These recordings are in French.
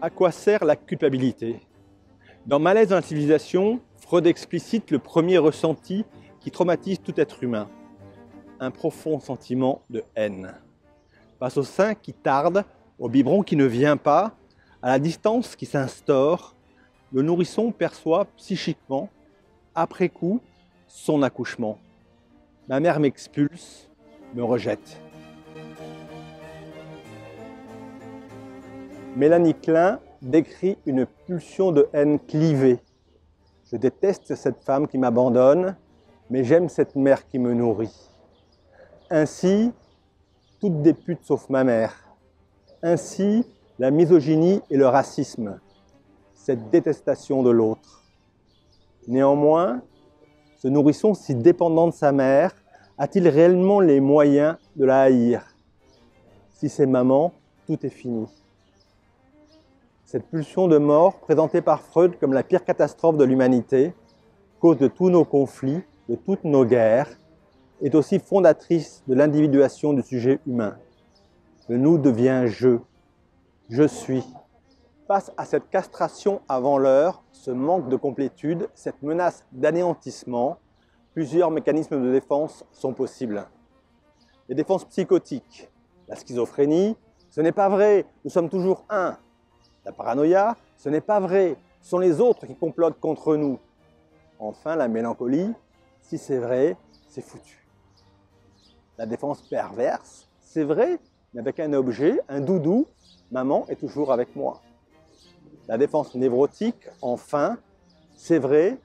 À quoi sert la culpabilité? Dans Malaise dans la civilisation, Freud explicite le premier ressenti qui traumatise tout être humain. Un profond sentiment de haine. Face au sein qui tarde, au biberon qui ne vient pas, à la distance qui s'instaure, le nourrisson perçoit psychiquement, après coup, son accouchement. Ma mère m'expulse, me rejette. Mélanie Klein décrit une pulsion de haine clivée. Je déteste cette femme qui m'abandonne, mais j'aime cette mère qui me nourrit. Ainsi, toutes des putes sauf ma mère. Ainsi, la misogynie et le racisme, cette détestation de l'autre. Néanmoins, ce nourrisson si dépendant de sa mère a-t-il réellement les moyens de la haïr? Si c'est maman, tout est fini. Cette pulsion de mort, présentée par Freud comme la pire catastrophe de l'humanité, cause de tous nos conflits, de toutes nos guerres, est aussi fondatrice de l'individuation du sujet humain. Le nous devient je suis. Face à cette castration avant l'heure, ce manque de complétude, cette menace d'anéantissement, plusieurs mécanismes de défense sont possibles. Les défenses psychotiques, la schizophrénie, ce n'est pas vrai, nous sommes toujours un. La paranoïa, ce n'est pas vrai, ce sont les autres qui complotent contre nous. Enfin, la mélancolie, si c'est vrai, c'est foutu. La défense perverse, c'est vrai, mais avec un objet, un doudou, maman est toujours avec moi. La défense névrotique, enfin, c'est vrai,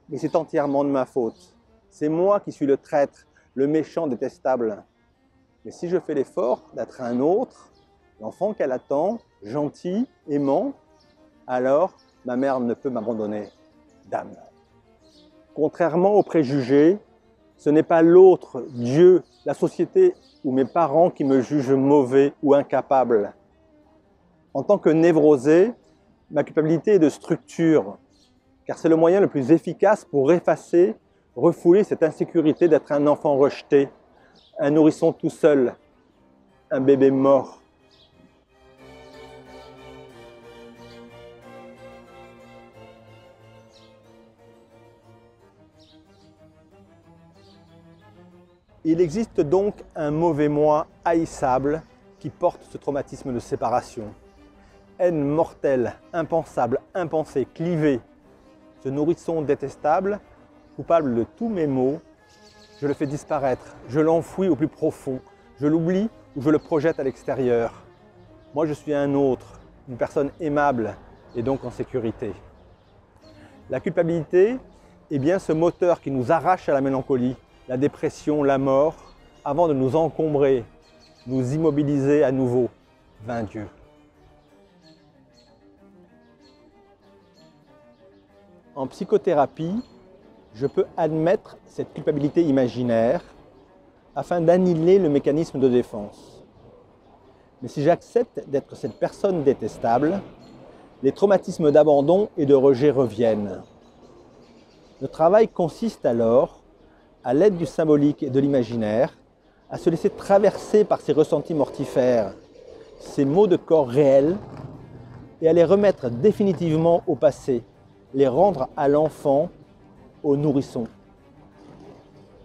mais c'est entièrement de ma faute. C'est moi qui suis le traître, le méchant détestable. Mais si je fais l'effort d'être un autre, l'enfant qu'elle attend, gentil, aimant, alors ma mère ne peut m'abandonner d'âme. Contrairement aux préjugés, ce n'est pas l'autre, Dieu, la société ou mes parents qui me jugent mauvais ou incapable. En tant que névrosé, ma culpabilité est de structure, car c'est le moyen le plus efficace pour effacer, refouler cette insécurité d'être un enfant rejeté, un nourrisson tout seul, un bébé mort. Il existe donc un mauvais moi haïssable qui porte ce traumatisme de séparation. Haine mortelle, impensable, impensée, clivée. Ce nourrisson détestable, coupable de tous mes maux, je le fais disparaître, je l'enfouis au plus profond, je l'oublie ou je le projette à l'extérieur. Moi je suis un autre, une personne aimable et donc en sécurité. La culpabilité est bien ce moteur qui nous arrache à la mélancolie, la dépression, la mort, avant de nous encombrer, nous immobiliser à nouveau. Vain Dieu. En psychothérapie, je peux admettre cette culpabilité imaginaire afin d'annihiler le mécanisme de défense. Mais si j'accepte d'être cette personne détestable, les traumatismes d'abandon et de rejet reviennent. Le travail consiste alors, à l'aide du symbolique et de l'imaginaire, à se laisser traverser par ces ressentis mortifères, ces maux de corps réels, et à les remettre définitivement au passé, les rendre à l'enfant, au nourrisson.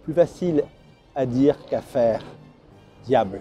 Plus facile à dire qu'à faire, diable.